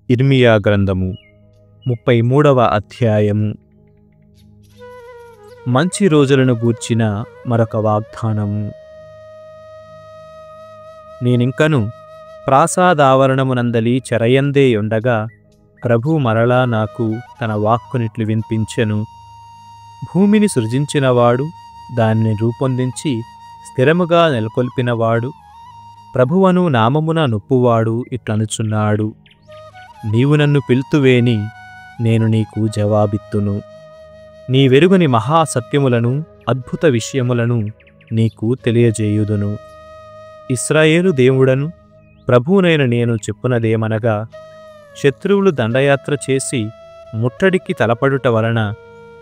ఇర్మియా గ్రంథము 33వ అధ్యాయము. మంచి రోజులను గూర్చిన మరొక వాగ్దానము. నేనింకను ప్రాసాదావరణమునందలి చెరయందే ఉండగా ప్రభు మరలా నాకు తన వాక్కునిట్లు వినిపించెను. భూమిని సృజించినవాడు, దానిని రూపొందించి స్థిరముగా నెలకొల్పినవాడు, ప్రభువను నామమున నొప్పువాడు ఇట్లనుచున్నాడు: నీవు నన్ను పిలుతువేని, నేను నీకు జవాబిత్తును. నీ వెరుగని మహాసత్యములను అద్భుత విషయములను నీకు తెలియజేయుదును. ఇశ్రాయేలు దేవుడను ప్రభువునైన నేను చెప్పునదేమనగా, శత్రువులు దండయాత్ర చేసి ముట్టడికి తలపడుట వలన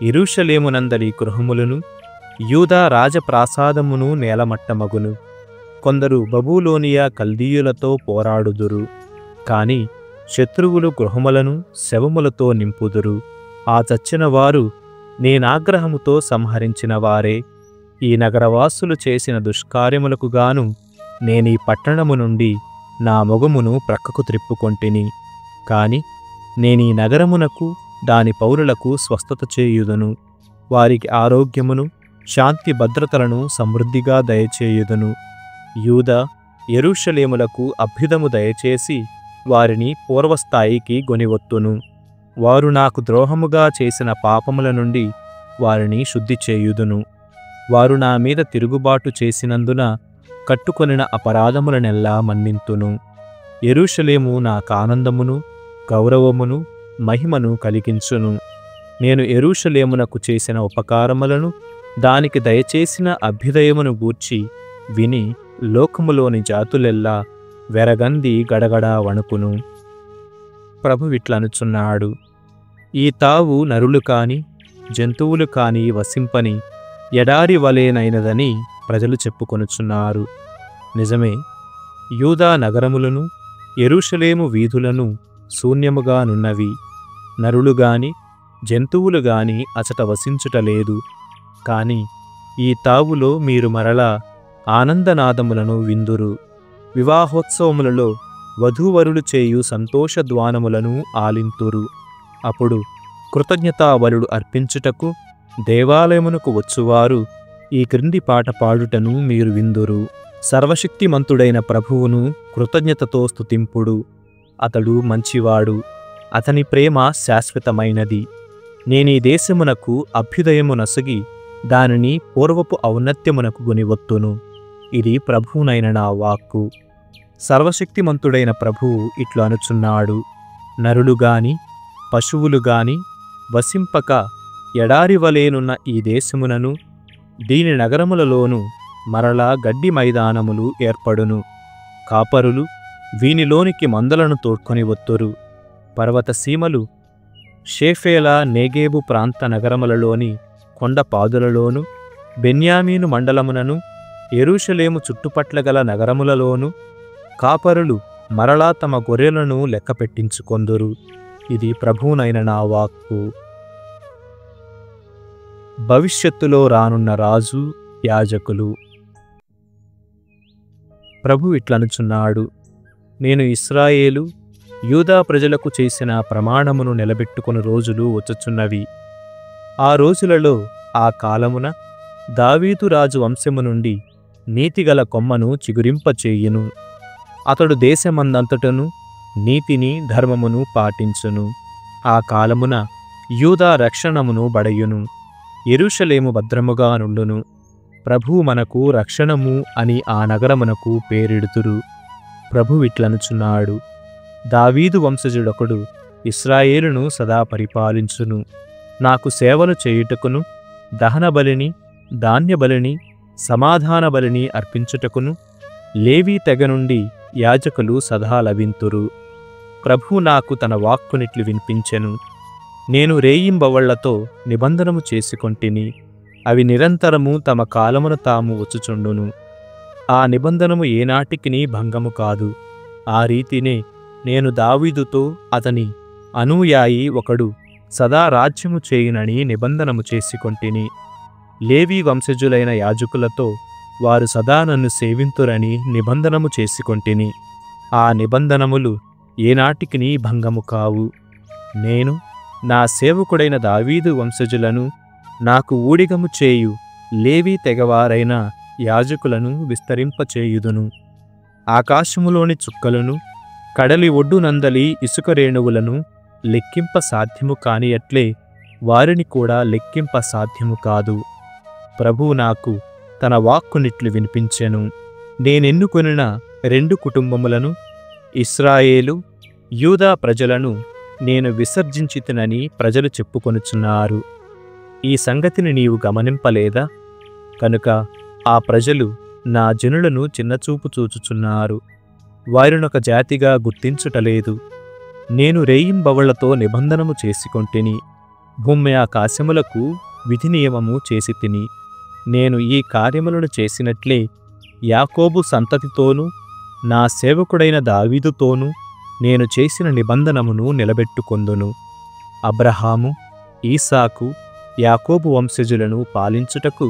యెరూషలేమునందలి గృహములను యూదా రాజప్రాసాదమును నేలమట్టమగును. కొందరు బబులోనియా కల్దీయులతో పోరాడుదురు, కాని శత్రువులు గృహములను శవములతో నింపుదురు. ఆ చచ్చిన వారు నేనాగ్రహముతో సంహరించిన వారే. ఈ నగరవాసులు చేసిన దుష్కార్యములకు గాను నేనీ పట్టణము నుండి నా మొగమును ప్రక్కకు త్రిప్పుకొంటిని. కాని నేనీ నగరమునకు దాని పౌరులకు స్వస్థత చేయుదును. వారికి ఆరోగ్యమును శాంతి భద్రతలను సమృద్ధిగా దయచేయుదును. యూదా యెరూషలేములకు అభ్యుదము దయచేసి వారిని పూర్వస్థాయికి గొనివొత్తును. వారు నాకు ద్రోహముగా చేసిన పాపముల నుండి వారిని శుద్ధి చేయుదును. వారు నా మీద తిరుగుబాటు చేసినందున కట్టుకొనిన అపరాధములనెల్లా మన్నింతును. యెరూషలేము నాకానందమును గౌరవమును మహిమను కలిగించును. నేను యెరూషలేమునకు చేసిన ఉపకారములను, దానికి దయచేసిన అభ్యుదయమును గూర్చి విని లోకములోని జాతులెల్లా వెరగంది గడగడా వణుకును. ప్రభువిట్లనుచున్నాడు: ఈ తావు నరులు కాని జంతువులు కాని వసింపని ఎడారి వలెనైనదని ప్రజలు చెప్పుకొనుచున్నారు. నిజమే, యూదా నగరములను యెరూషలేము వీధులను శూన్యముగా నున్నవి. నరులు గాని జంతువులు గాని అచట వసించుటలేదు. కాని ఈ తావులో మీరు మరలా ఆనందనాదములను విందురు. వివాహోత్సవములలో వధూవరులు చేయు సంతోషధ్వానములను ఆలింతురు. అప్పుడు కృతజ్ఞతాబలులు అర్పించుటకు దేవాలయమునకు వచ్చువారు ఈ క్రింది పాట పాడుటను మీరు విందురు. సర్వశక్తిమంతుడైన ప్రభువును కృతజ్ఞతతో స్తుతింపుడు. అతడు మంచివాడు, అతని ప్రేమ శాశ్వతమైనది. నేనీ దేశమునకు అభ్యుదయము నొసగి దానిని పూర్వపు ఔన్నత్యమునకు గొనివొత్తును. ఇది ప్రభువునైన నా వాక్కు. సర్వశక్తిమంతుడైన ప్రభువు ఇట్లు అనుచున్నాడు: నరులు గాని పశువులు గాని వసింపక ఎడారి వలెనున్న ఈ దేశమునను దీని నగరములలోను మరలా గడ్డి మైదానములు ఏర్పడును. కాపరులు వీనిలోనికి మందలను తోడ్కొని వత్తురు. పర్వత సీమలు షేఫేలా నేగేబు ప్రాంత నగరములలోని కొండపాదులలోను, బెన్యామీను మండలమునను యెరూషలేము చుట్టుపట్ల గల నగరములలోను కాపరులు మరలా తమ గొర్రెలను లెక్కపెట్టించుకొందురు. ఇది ప్రభువునైన నా వాక్కు. భవిష్యత్తులో రానున్న రాజు, యాజకులు. ప్రభు ఇట్లనుచున్నాడు: నేను ఇశ్రాయేలు యూదా ప్రజలకు చేసిన ప్రమాణమును నిలబెట్టుకుని రోజులు వచ్చుచున్నవి. ఆ రోజులలో ఆ కాలమున దావీదు రాజు వంశము నుండి నీతిగల కొమ్మను చిగురింపచేయును. అతడు దేశమందంతటను నీతిని ధర్మమును పాటించును. ఆ కాలమున యూదా రక్షణమును బడయును, యెరూషలేము భద్రముగా నుండును. ప్రభువు మనకు రక్షణము అని ఆ నగరమునకు పేరెడుతురు. ప్రభువిట్లనుచున్నాడు: దావీదు వంశజుడొకడు ఇశ్రాయేలును సదా పరిపాలించును. నాకు సేవలు చేయుటకును, దహనబలిని, ధాన్యబలిని, సమాధాన బలిని అర్పించుటకును లేవీ తెగ నుండి యాజకులు సదా లభింతురు. ప్రభువు నాకు తన వాక్కునిట్లు వినిపించెను. నేను రేయింబవళ్లతో నిబంధనము చేసుకొంటిని. అవి నిరంతరము తమ కాలమున తాము వచ్చుచుండును. ఆ నిబంధనము ఏనాటికిని భంగము కాదు. ఆ రీతినే నేను దావీదుతో అతని అనుయాయి ఒకడు సదా రాజ్యము చేయునని నిబంధనము చేసుకొంటిని. లేవీ వంశజులైన యాజకులతో వారు సదా నన్ను సేవింతురని నిబంధనము చేసుకొంటిని. ఆ నిబంధనములు ఏనాటికిని భంగము కావు. నేను నా సేవకుడైన దావీదు వంశజులను, నాకు ఊడిగము చేయు లేవీ తెగవారైన యాజకులను విస్తరింపచేయుదును. ఆకాశములోని చుక్కలను, కడలి ఒడ్డునందలి ఇసుక రేణువులను లెక్కింప సాధ్యము కానియట్లే వారిని కూడా లెక్కింప సాధ్యము కాదు. ప్రభువు నాకు తన వాక్కునిట్లు వినిపించెను. నేనెన్నుకొనిన 2 కుటుంబములను, ఇశ్రాయేలు, యూదా ప్రజలను నేను విసర్జించితినని ప్రజలు చెప్పుకొనుచున్నారు. ఈ సంగతిని నీవు గమనింపలేదా? కనుక ఆ ప్రజలు నా జనులను చిన్నచూపు చూచుచున్నారు. వారినొక జాతిగా గుర్తించుటలేదు. నేను రేయింబవళ్లతో నిబంధనము చేసుకొంటిని, భూమి ఆకాశములకు విధి నియమము చేసి తిని. నేను ఈ కార్యములను చేసినట్లే యాకోబు సంతతితోనూ నా సేవకుడైన దావీదుతోనూ నేను చేసిన నిబంధనమును నిలబెట్టుకొందును. అబ్రహాము, ఈసాకు, యాకోబు వంశజులను పాలించుటకు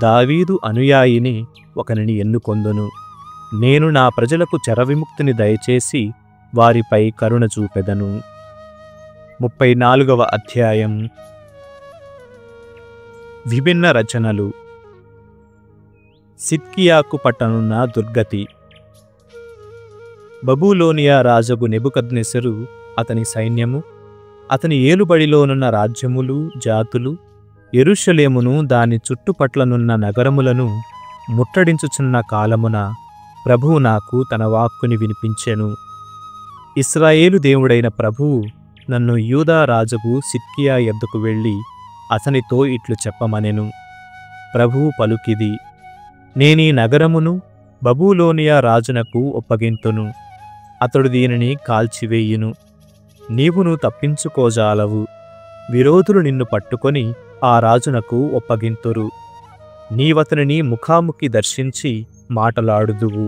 దావీదు అనుయాయిని ఒకనిని ఎన్నుకొందును. నేను నా ప్రజలకు చెరవిముక్తిని దయచేసి వారిపై కరుణ చూపెదను. 34వ అధ్యాయం. విభిన్న రచనలు. సిద్కియాకు పట్టనున్న దుర్గతి. బబులోనియా రాజగు నెబుకద్నెసరు, అతని సైన్యము, అతని ఏలుబడిలోనున్న రాజ్యములు, జాతులు యెరూషలేమును దాని చుట్టుపట్లనున్న నగరములను ముట్టడించుచున్న కాలమున ప్రభువు నాకు తన వాక్కుని వినిపించెను. ఇశ్రాయేలు దేవుడైన ప్రభువు నన్ను యూదా రాజగు సిద్కియా యొద్దకు వెళ్ళి అతనితో ఇట్లు చెప్పమనెను. ప్రభువు పలుకిది: నేనీ నగరమును బబులోనియా రాజునకు ఒప్పగింతును. అతడు దీనిని కాల్చివేయును. నీవును తప్పించుకోజాలవు. విరోధులు నిన్ను పట్టుకొని ఆ రాజునకు ఒప్పగింతురు. నీవతనిని ముఖాముఖి దర్శించి మాటలాడుదువు.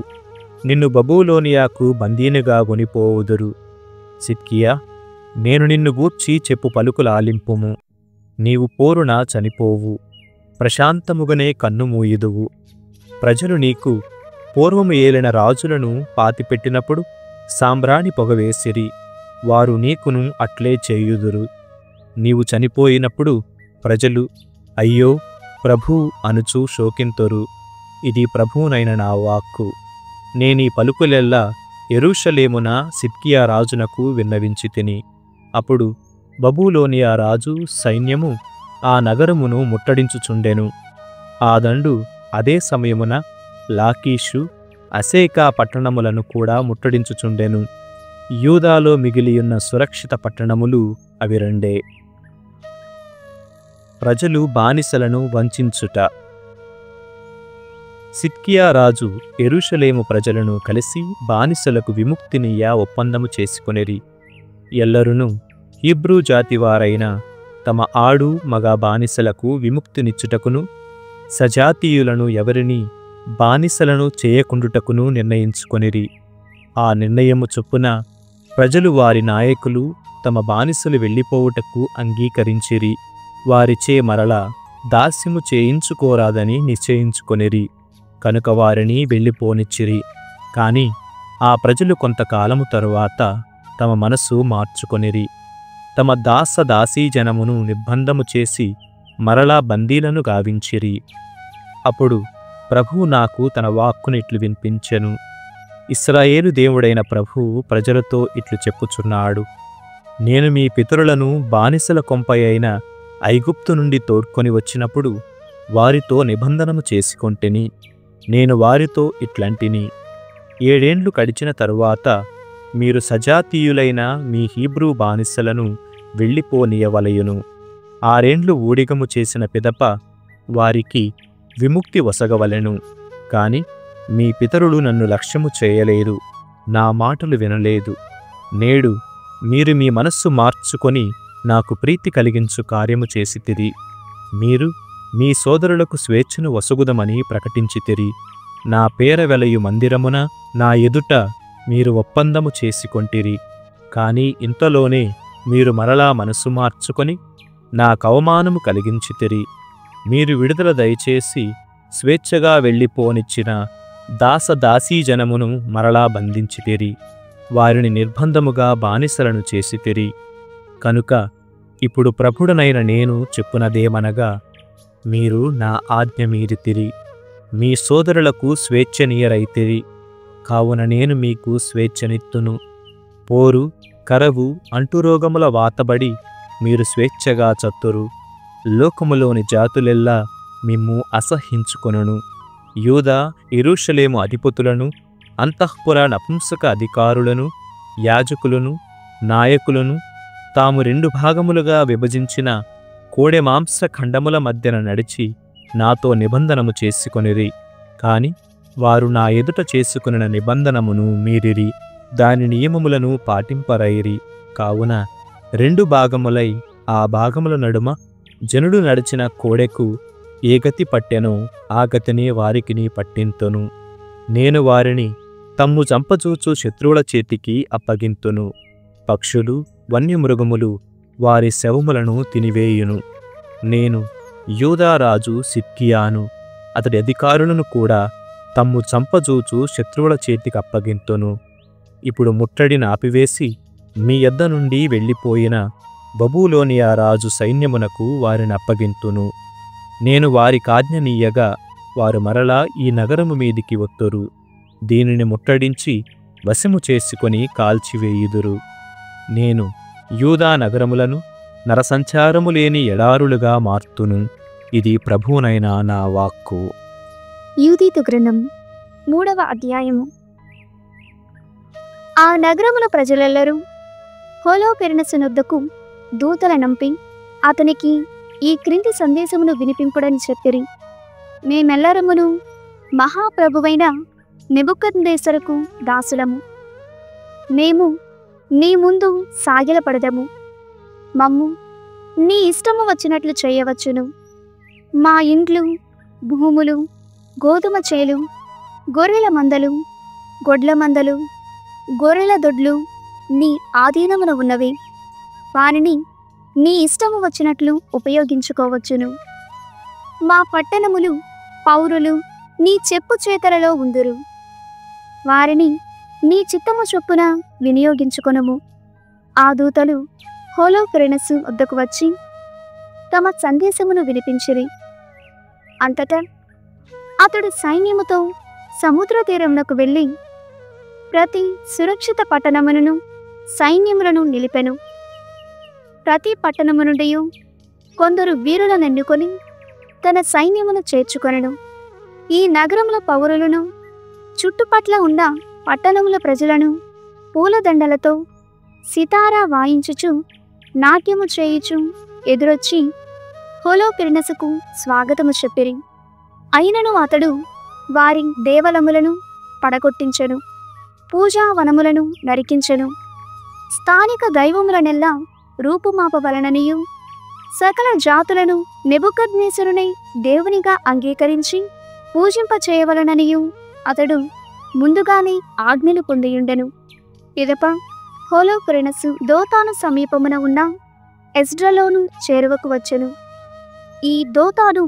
నిన్ను బబులోనియాకు బందీనిగా కొనిపోవుదురు. సిద్కియా, నేను నిన్ను గూర్చి చెప్పు పలుకులాలింపుము. నీవు పోరున చనిపోవు, ప్రశాంతముగనే కన్నుమూయుదువు. ప్రజలు నీకు పూర్వము ఏలిన రాజులను పాతిపెట్టినప్పుడు సాంబ్రాణి పొగవేసిరి. వారు నీకును అట్లే చేయుదురు. నీవు చనిపోయినప్పుడు ప్రజలు అయ్యో ప్రభూ అనుచు శోకింతురు. ఇది ప్రభువునైన నా వాక్కు. నేనీ పలుకులెల్లా యెరూషలేమున సిద్కియా రాజునకు విన్నవించితిని. అప్పుడు బబులోనియా రాజు సైన్యము ఆ నగరమును ముట్టడించుచుండెను. ఆ దండు అదే సమయమున లాకీషు, అసేకా పట్టణములను కూడా ముట్టడించుచుండెను. యూదాలో మిగిలియున్న సురక్షిత పట్టణములు అవి 2. ప్రజలు బానిసలను వంచించుట. సిద్కియా రాజు యెరూషలేము ప్రజలను కలిసి బానిసలకు విముక్తినియ్య ఒప్పందము చేసుకొనిరి. ఎల్లరును హీబ్రూ జాతివారైన తమ ఆడు మగ బానిసలకు విముక్తినిచ్చుటకును, సజాతీయులను ఎవరిని బానిసలను చేయకుండుటకును నిర్ణయించుకొనిరి. ఆ నిర్ణయము చొప్పున ప్రజలు వారి నాయకులు తమ బానిసలు వెళ్ళిపోవుటకు అంగీకరించిరి. వారిచే మరల దాస్యము చేయించుకోరాదని నిశ్చయించుకొనిరి. కనుక వారిని వెళ్ళిపోనిచ్చిరి. కాని ఆ ప్రజలు కొంతకాలము తరువాత తమ మనసు మార్చుకొనిరి. తమ దాసదాసీజనమును నిర్బంధము చేసి మరలా బందీలను గావించిరి. అప్పుడు ప్రభువు నాకు తన వాక్కునిట్లు వినిపించెను. ఇశ్రాయేలు దేవుడైన ప్రభువు ప్రజలతో ఇట్లు చెప్పుచున్నాడు: నేను మీ పితరులను బానిసల కొంపయైన ఐగుప్తు నుండి తోడ్కొని వచ్చినప్పుడు వారితో నిబంధనము చేసుకొంటిని. నేను వారితో ఇట్లంటిని: 7 ఏండ్లు గడిచిన తరువాత మీరు సజాతీయులైన మీ హీబ్రూ బానిసలను వెళ్ళిపోనీయవలయును. 6 ఏండ్లు ఊడిగము చేసిన పిదప వారికి విముక్తి వసగవలెను. కాని మీ పితరులు నన్ను లక్ష్యము చేయలేదు, నా మాటలు వినలేదు. నేడు మీరు మీ మనస్సు మార్చుకొని నాకు ప్రీతి కలిగించు కార్యము చేసితిరి. మీరు మీ సోదరులకు స్వేచ్ఛను వసగుదమని ప్రకటించితిరి. నా పేర వెలయు మందిరమున నా ఎదుట మీరు ఒప్పందము చేసుకొంటిరి. కాని ఇంతలోనే మీరు మరలా మనసు మార్చుకొని నాకవమానము కలిగించితిరి. మీరు విడుదల దయచేసి స్వేచ్ఛగా వెళ్ళిపోనిచ్చిన దాసదాసీజనమును మరలా బంధించితిరి. వారిని నిర్బంధముగా బానిసలను చేసితిరి. కనుక ఇప్పుడు ప్రభుడనైన నేను చెప్పునదేమనగా, మీరు నా ఆజ్ఞ మీరితిరి, మీ సోదరులకు స్వేచ్ఛనీయరైతిరి. కావున నేను మీకు స్వేచ్ఛనిత్తును. పోరు, కరవు, అంటురోగముల వాతబడి మీరు స్వేచ్ఛగా చత్తురు. లోకములోని జాతులెల్లా మిమ్ము అసహ్యించుకొనును. యూదా, యెరూషలేము అధిపతులను, అంతఃపుర నపుంసక అధికారులను, యాజకులను, నాయకులను తాము 2 భాగములుగా విభజించిన కోడె మాంస ఖండముల మధ్యన నడిచి నాతో నిబంధనము చేసుకొనిరి. కాని వారు నా ఎదుట చేసుకొనిన నిబంధనమును మీరిరి, దాని నియమములను పాటింపరైరి. కావున 2 భాగములై ఆ భాగముల నడుమ జనుడు నడిచిన కోడెకు ఏ గతి పట్టెనో ఆ గతినే వారికిని పట్టింతును. నేను వారిని తమ్ము చంపచూచు శత్రువుల చేతికి అప్పగింతును. పక్షులు, వన్యమృగములు వారి శవములను తినివేయును. నేను యూదారాజు సిద్కియాను, అతడి అధికారులను కూడా తమ్ము చంపజూచు శత్రువుల చేతికి అప్పగింతును. ఇప్పుడు ముట్టడిని ఆపివేసి మీ యొద్ద నుండి వెళ్ళిపోయిన బబులోనియా రాజు సైన్యమునకు వారిని అప్పగింతును. నేను వారికాజ్ఞనీయగా వారు మరలా ఈ నగరము మీదికి వత్తురు. దీనిని ముట్టడించి వశము చేసుకొని కాల్చివేయుదురు. నేను యూదా నగరములను నరసంచారము లేని ఎడారులుగా మార్తును. ఇది ప్రభువునైన నా వాక్కు. యూదీతు గ్రంథం 3వ అధ్యాయము. ఆ నగరముల ప్రజలెల్లరూ హోలోపెర్నెసునొద్దకు దూతల నంపి అతనికి ఈ క్రింది సందేశమును వినిపింపుడని చెప్పిరి. మేమెల్లరమును మహాప్రభువైన నెబుకద్నెజరుకు దాసులము. మేము నీ ముందు సాగిలపడదము. మమ్ము నీ ఇష్టము వచ్చినట్లు చేయవచ్చును. మా ఇండ్లు, భూములు, గోధుమ చేలు, గొర్రెల మందలు, గొడ్ల మందలు, గొర్రెల దొడ్లు నీ ఆధీనమున ఉన్నవి. వారిని నీ ఇష్టము వచ్చినట్లు ఉపయోగించుకోవచ్చును. మా పట్టణములు, పౌరులు నీ చెప్పు చేతలలో ఉందురు. వారిని నీ చిత్తము చొప్పున వినియోగించుకొనుము. ఆ దూతలు హోలోపెర్నెసు వద్దకు వచ్చి తమ సందేశమును వినిపించిరి. అంతటా అతడు సైన్యముతో సముద్ర తీరమునకు వెళ్ళి ప్రతి సురక్షిత పట్టణములను సైన్యములను నిలిపెను. ప్రతి పట్టణము నుండి కొందరు వీరులను ఎన్నుకొని తన సైన్యమును చేర్చుకొనెను. ఈ నగరముల పౌరులను, చుట్టుపట్ల ఉన్న పట్టణముల ప్రజలను పూలదండలతో సితారా వాయించుచు నాట్యము చేయుచు ఎదురొచ్చి హోలోపెర్నెసుకు స్వాగతము చెప్పిరి. అయినను అతడు వారి దేవలములను పడగొట్టించెను, పూజావనములను నరికించెను. స్థానిక దైవములనెల్లా రూపుమాపవలననియు సకల జాతులను నెబుకద్నెజరునే దేవునిగా అంగీకరించి పూజింపచేయవలననియు అతడు ముందుగానే ఆజ్ఞలు పొందియుండెను. పిదప హోలోపెర్నెసు దోతాను సమీపమున ఉన్న ఎస్డ్రలోను చేరువకు వచ్చెను. ఈ దోతాను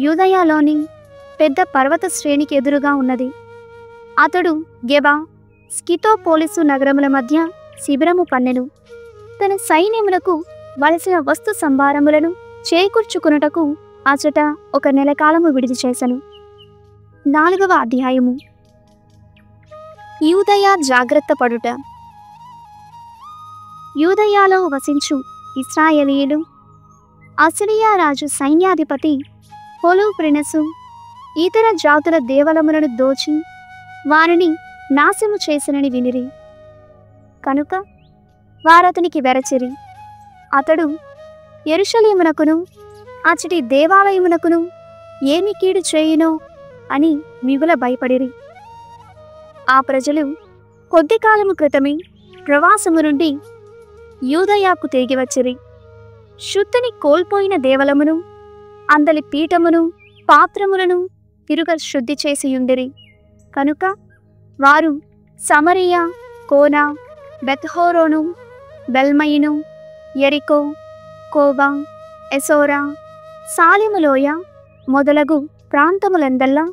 యూదయలోని పెద్ద పర్వత శ్రేణికి ఎదురుగా ఉన్నది. అతడు గెబా, స్కితోపోలిసు నగరముల మధ్య శిబిరము పన్నెను. తన సైన్యములకు వలసిన వస్తు సంభారములను చేకూర్చుకున్నటకు అచట 1 నెల కాలము విడిది చేసెను. 4వ అధ్యాయము. యూదయ జాగ్రత్త పడుట. యూదయాలో వసించు ఇశ్రాయేలీయులు అసిరియా రాజు సైన్యాధిపతి హోలోపెర్నెసు ఇతర జాతుల దేవలములను దోచి వారిని నాశము చేసినని వినిరి. కనుక వారతనికి వెరచిరి. అతడు యెరూషలేమునకును అచటి దేవాలయమునకును ఏమి కీడు చేయునో అని మిగుల భయపడిరి. ఆ ప్రజలు కొద్ది కాలము క్రితమే ప్రవాసము నుండి యూదయాకు తిరిగి వచ్చిరి. శుద్ధిని కోల్పోయిన దేవలమును, అందలి పీఠమును, పాత్రములను తిరుగ శుద్ధి చేసియుండిరి. కనుక వారు సమరియా, కోనా, బెత్హోరోను, బెల్మయిను, యెరికో, కోబా, ఎసోరా, సాలెములోయ మొదలగు ప్రాంతములందల్లా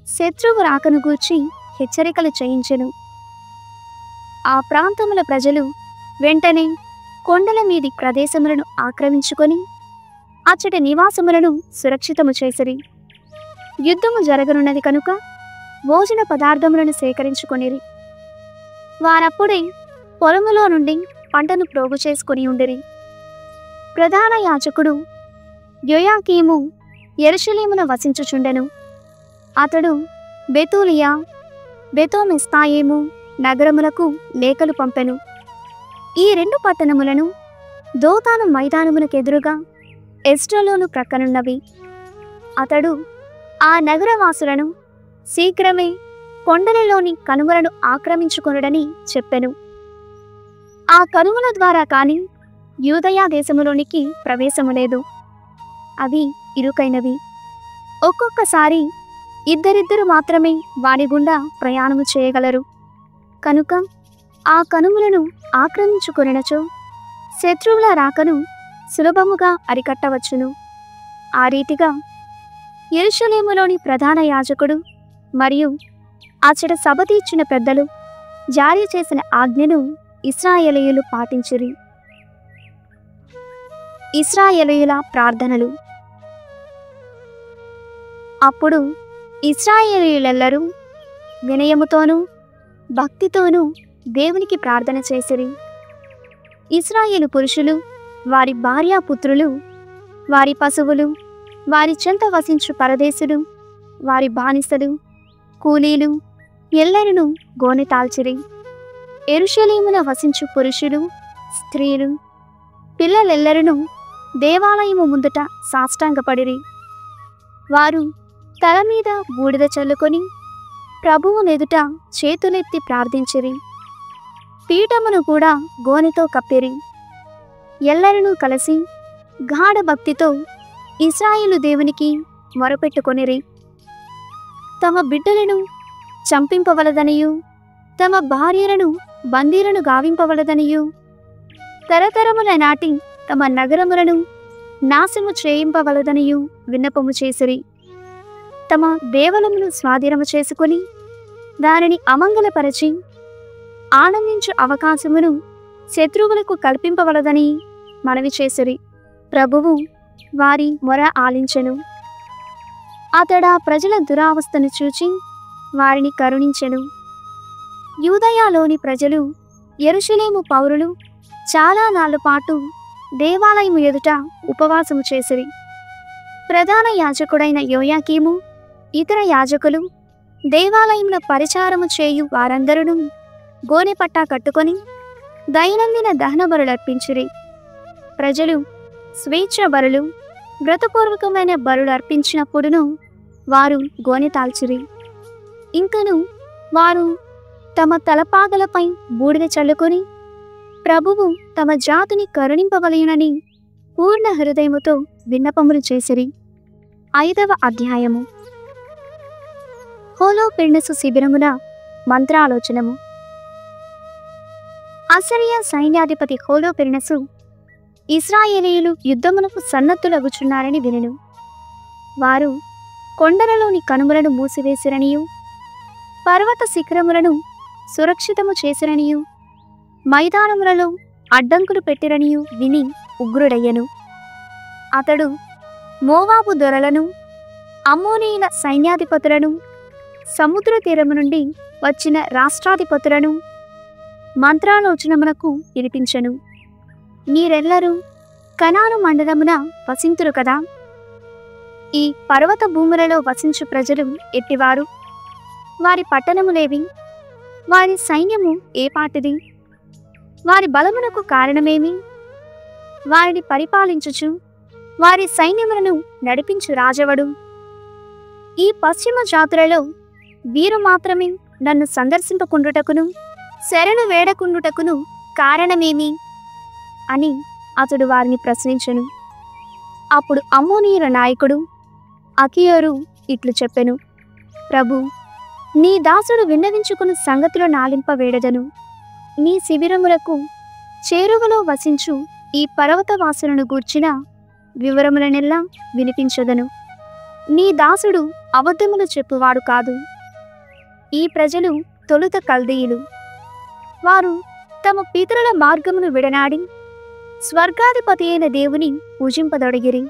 శత్రువు రాకను గూర్చి హెచ్చరికలు చేయించెను. ఆ ప్రాంతముల ప్రజలు వెంటనే కొండల మీది ప్రదేశములను ఆక్రమించుకొని అచ్చటి నివాసములను సురక్షితము చేసిరి. యుద్ధము జరగనున్నది కనుక భోజన పదార్థములను సేకరించుకొనిరి. వారప్పుడే పొలములో నుండి పంటను ప్రోగు చేసుకుని ఉండిరి. ప్రధాన యాజకుడు యోయాకీము యెరూషలేమున వసించుచుండెను. అతడు బెతూలియా, బెతోమెస్తాయేము నగరములకు లేఖలు పంపెను. ఈ రెండు పట్టణములను దోతాను మైదానమునకెదురుగా ఎస్ట్రోలోను ప్రక్కనున్నవి. అతడు ఆ నగరవాసులను శీఘ్రమే కొండలలోని కనుమలను ఆక్రమించుకొనుడని చెప్పెను. ఆ కనుమల ద్వారా కాని యూదయా దేశములోనికి ప్రవేశము లేదు. అవి ఇరుకైనవి. ఒక్కొక్కసారి ఇద్దరిద్దరు మాత్రమే వారి గుండా ప్రయాణము చేయగలరు. కనుక ఆ కనుమలను ఆక్రమించుకొనినచో శత్రువుల రాకను సులభముగా అరికట్టవచ్చును. ఆ రీతిగా యెరూషలేములోని ప్రధాన యాజకుడు మరియు అచ్చట సభ తీర్చిన పెద్దలు జారీ చేసిన ఆజ్ఞను ఇశ్రాయేలీయులు పాటించిరి. ఇశ్రాయేలీయుల ప్రార్థనలు. అప్పుడు ఇశ్రాయేలీయులెల్లరూ వినయముతోనూ భక్తితోనూ దేవునికి ప్రార్థన చేసిరి. ఇశ్రాయేలు పురుషులు, వారి భార్యాపుత్రులు, వారి పశువులు, వారి చెంత వసించు పరదేశులు, వారి బానిసలు, కూలీలు ఎల్లరును గోనె తాల్చిరి. యెరూషలేమున వసించు పురుషులు, స్త్రీలు, పిల్లలెల్లరును దేవాలయము ముందుట సాష్టాంగపడిరి. వారు తల మీద బూడిద చల్లుకొని ప్రభువునెదుట చేతులెత్తి ప్రార్థించిరి. పీఠమును కూడా గోనెతో కప్పిరి. ఎల్లరూ కలిసి గాఢ భక్తితో ఇశ్రాయేలు దేవునికి మొరపెట్టుకొనిరి. తమ బిడ్డలను చంపింపవలదనియు, తమ భార్యలను బందీలను గావింపవలదనియు, తరతరముల నాటి తమ నగరములను నాశము చేయింపవలదనియు విన్నపము చేసిరి. తమ దేవలమును స్వాధీనము చేసుకుని దానిని అమంగళపరచి ఆనందించు అవకాశమును శత్రువులకు కల్పింపవలదని మనవి చేసిరి. ప్రభువు వారి మొర ఆలించెను. అతడా ప్రజల దురావస్థను చూచి వారిని కరుణించెను. యూదయాలోని ప్రజలు, యెరూషలేము పౌరులు చాలా నాళ్ల పాటు దేవాలయము ఎదుట ఉపవాసము చేసిరి. ప్రధాన యాజకుడైన యోయాకీము, ఇతర యాజకులు, దేవాలయంలో పరిచారము చేయు వారందరూ గోనెపట్టా కట్టుకొని దైనందిన దహన బలులర్పించిరి. ప్రజలు స్వేచ్ఛ బలులు, వ్రతపూర్వకమైన బలులు అర్పించినప్పుడును వారు గోనె తాల్చిరి. ఇంకను వారు తమ తలపాగలపై బూడిద చల్లుకొని ప్రభువు తమ జాతిని కరుణింపవలయునని పూర్ణ హృదయముతో విన్నపములు చేసిరి. 5వ అధ్యాయము. హోలోపెర్నెసు శిబిరమున మంత్రాలోచనము. అసిరియా సైన్యాధిపతి హోలోపెర్నెసు ఇశ్రాయేలీయులు యుద్ధమునకు సన్నద్ధులగుచున్నారని వినెను. వారు కొండలలోని కనుమలను మూసివేసిరనియు, పర్వత శిఖరములను సురక్షితము చేసిరనియు, మైదానములలో అడ్డంకులు పెట్టిరనియు విని ఉగ్రుడయ్యను. అతడు మోవాబు దొరలను, అమ్మోనీయుల సైన్యాధిపతులను, సముద్ర తీరము నుండి వచ్చిన రాష్ట్రాధిపతులను మంత్రాలోచనమునకు పిలిపించెను. మీరెల్లరూ కనాను మండలమున వసింతురు కదా. ఈ పర్వత భూములలో వసించు ప్రజలు ఎట్టివారు? వారి పట్టణములేవి? వారి సైన్యము ఏ పాటిది? వారి బలమునకు కారణమేమి? వారిని పరిపాలించుచు వారి సైన్యములను నడిపించు రాజవడు? ఈ పశ్చిమ జాతులలో వీరు మాత్రమే నన్ను సందర్శింపకుండుటకును శరణు వేడకుండుటకును కారణమేమి అని అతడు వారిని ప్రశ్నించెను. అప్పుడు అమ్మోనీయుల నాయకుడు అకియోరు ఇట్లు చెప్పెను. ప్రభు, నీ దాసుడు విన్నవించుకుని సంగతులు నాలింపవేడదను. నీ శిబిరములకు చేరువలో వసించు ఈ పర్వతవాసులను గూర్చిన వివరములనెల్లా వినిపించదను. నీ దాసుడు అబద్ధములు చెప్పువాడు కాదు. ఈ ప్రజలు తొలుత కల్దీయులు, వారు తమ పితరుల మార్గమును విడనాడి స్వర్గాధిపతి అయిన దేవుని పూజింపదొడిగిరి.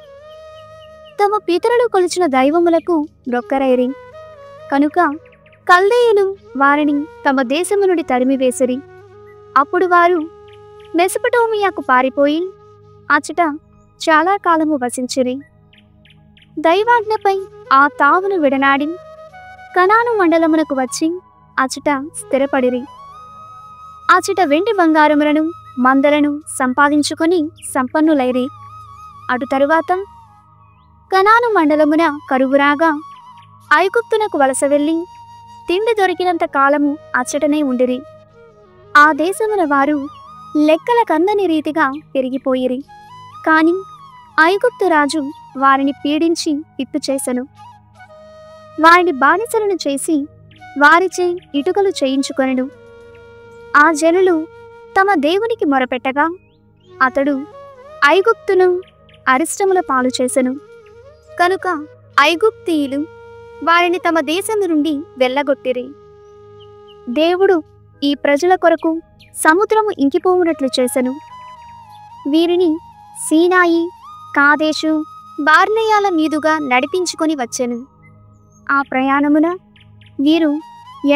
తమ పితరులు కొలిచిన దైవములకు మొక్కరైరి. కనుక కల్దీయులు వారిని తమ దేశము నుండి తరిమివేసిరి. అప్పుడు వారు మెసొపొటేమియాకు పారిపోయి అచట చాలా కాలము వసించిరి. దైవాజ్ఞపై ఆ తావును విడనాడి కనాను మండలమునకు వచ్చి అచట స్థిరపడిరి. అచట వెండి బంగారములను మందలను సంపాదించుకొని సంపన్నులైరి. అటు తరువాత కనాను మండలమున కరువురాగా ఐగుప్తునకు వలస వెళ్ళి తిండి దొరికినంత కాలము అచ్చటనే ఉండిరి. ఆ దేశమున వారు లెక్కల కందని రీతిగా పెరిగిపోయిరి. కాని ఐగుప్తు రాజు వారిని పీడించి పిప్పు చేసెను. వారిని బానిసలను చేసి వారిచే ఇటుకలు చేయించుకొనెను. ఆ జనులు తమ దేవునికి మొరపెట్టగా అతడు ఐగుప్తును అరిష్టముల పాలు చేసెను. కనుక ఐగుప్తీయులు వారిని తమ దేశము నుండి వెళ్ళగొట్టిరి. దేవుడు ఈ ప్రజల కొరకు సముద్రము ఇంకిపోవునట్లు చేసెను. వీరిని సీనాయి, కాదేశు, బార్నేయాల మీదుగా నడిపించుకొని వచ్చెను. ఆ ప్రయాణమున వీరు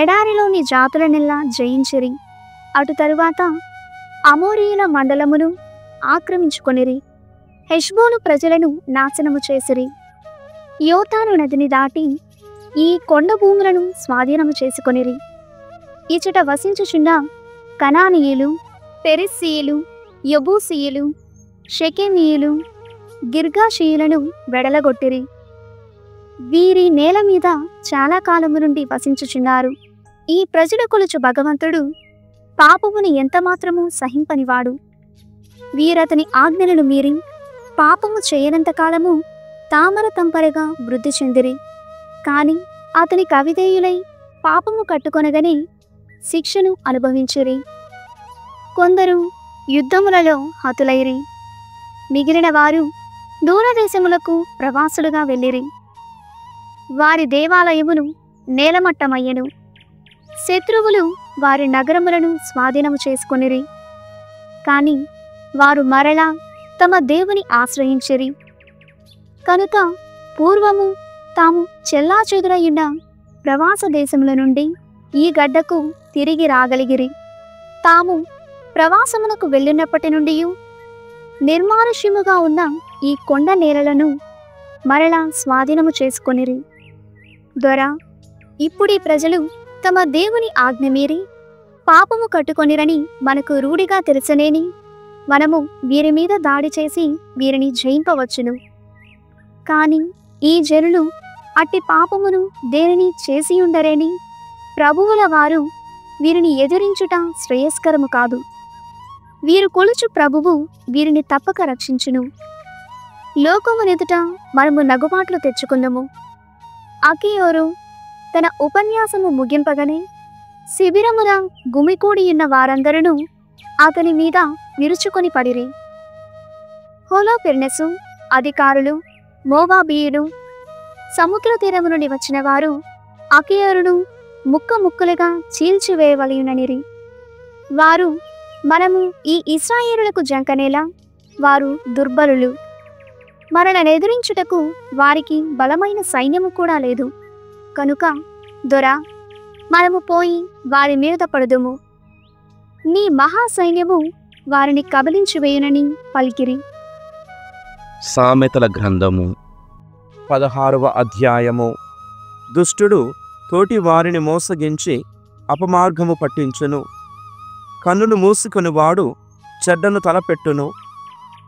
ఎడారిలోని జాతులనెల్లా జయించిరి. అటు తరువాత అమోరీయుల మండలమును ఆక్రమించుకొనిరి. హెష్బోను ప్రజలను నాశనము చేసిరి. యోతాను నదిని దాటి ఈ కొండ భూములను స్వాధీనము చేసుకొనిరి. ఇచట వసించుచున్న కనానీయులు, పెరిస్సీయులు, యబూసీయులు, షెకెమీయులు, గిర్గాషీయులను వెడలగొట్టిరి. వీరి నేల మీద చాలా కాలము నుండి వసించుచున్నారు. ఈ ప్రజల కొలుచు భగవంతుడు పాపముని ఎంతమాత్రము సహింపనివాడు. వీరతని ఆజ్ఞలను మీరి పాపము చేయనంత కాలము తామర తంపరగా వృద్ధి చెందిరి. కాని అతనికి అవిధేయులై పాపము కట్టుకొనగనే శిక్షను అనుభవించిరి. కొందరు యుద్ధములలో హతులైరి. మిగిలిన వారు దూరదేశములకు ప్రవాసులుగా వెళ్ళిరి. వారి దేవాలయమును నేలమట్టమయ్యెను. శత్రువులు వారి నగరములను స్వాధీనము చేసుకొనిరి. కాని వారు మరలా తమ దేవుని ఆశ్రయించిరి. కనుక పూర్వము తాము చెల్లాచెదురయున్న ప్రవాస దేశముల నుండి ఈ గడ్డకు తిరిగి రాగలిగిరి. తాము ప్రవాసమునకు వెళ్ళినప్పటి నుండి నిర్మానుష్యముగా ఉన్న ఈ కొండ నేలలను మరలా స్వాధీనము చేసుకొనిరి. దొరా, ఇప్పుడీ ప్రజలు తమ దేవుని ఆజ్ఞ మీరి పాపము కట్టుకొనిరని మనకు రూఢిగా తెలుసనేని మనము వీరి మీద దాడి చేసి వీరిని జయింపవచ్చును. కాని ఈ జనులు అట్టి పాపమును దేనిని చేసియుండరేని ప్రభువుల వారు వీరిని ఎదిరించుట శ్రేయస్కరము కాదు. వీరు కొలుచు ప్రభువు వీరిని తప్పక రక్షించును. లోకమునెదుట మనము నగుబాట్లు తెచ్చుకుందాము. అకియోరు తన ఉపన్యాసము ముగింపగానే శిబిరమున గుమికూడియున్న వారందరూ అతని మీద విరుచుకొని పడిరి. హోలోపెర్నెసు అధికారులు, మోవాబీయులు, సముద్ర తీరము నుండి వచ్చిన వారు అకియోరును ముక్కలుగా చీల్చివేయవలయుననిరి. వారు, మనము ఈ ఇశ్రాయేలులకు జంకనేలా, వారు దుర్బలులు, మనలనెదిరించుటకు వారికి బలమైన సైన్యము కూడా లేదు. కనుక దొరా, మనము పోయి వారి మీద పడుదుము. నీ మహాసైన్యము వారిని కబలించివేయునని పలికిరి. సామెతల గ్రంథము 16వ అధ్యాయము. దుష్టుడు తోటి వారిని మోసగించి అపమార్గము పట్టించును. కన్నులు మూసుకొని వాడు చెడ్డను తలపెట్టును.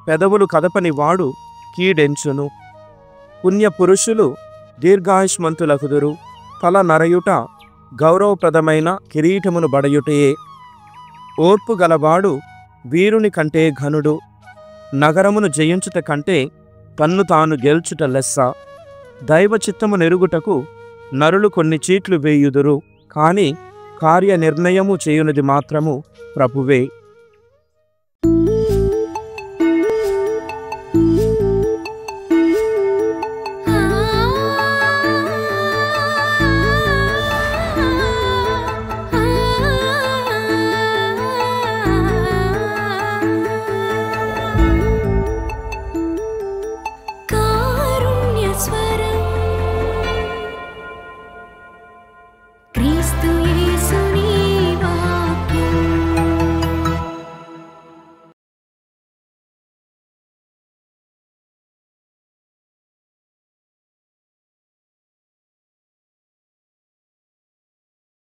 పెదవులు కదపని వాడు కీడెంచును. పుణ్యపురుషులు దీర్ఘాయుష్మంతులకుదురు. తల నరయుట గౌరవప్రదమైన కిరీటమును బడయుటయే. ఓర్పు గలవాడు వీరుని కంటే ఘనుడు. నగరమును జయించుట కంటే తన్ను తాను గెల్చుట లెస్స. దైవ చిత్తము నెరుగుటకు నరులు కొన్ని చీట్లు వేయుదురు, కాని కార్యనిర్ణయము చేయునది మాత్రము ప్రభువే.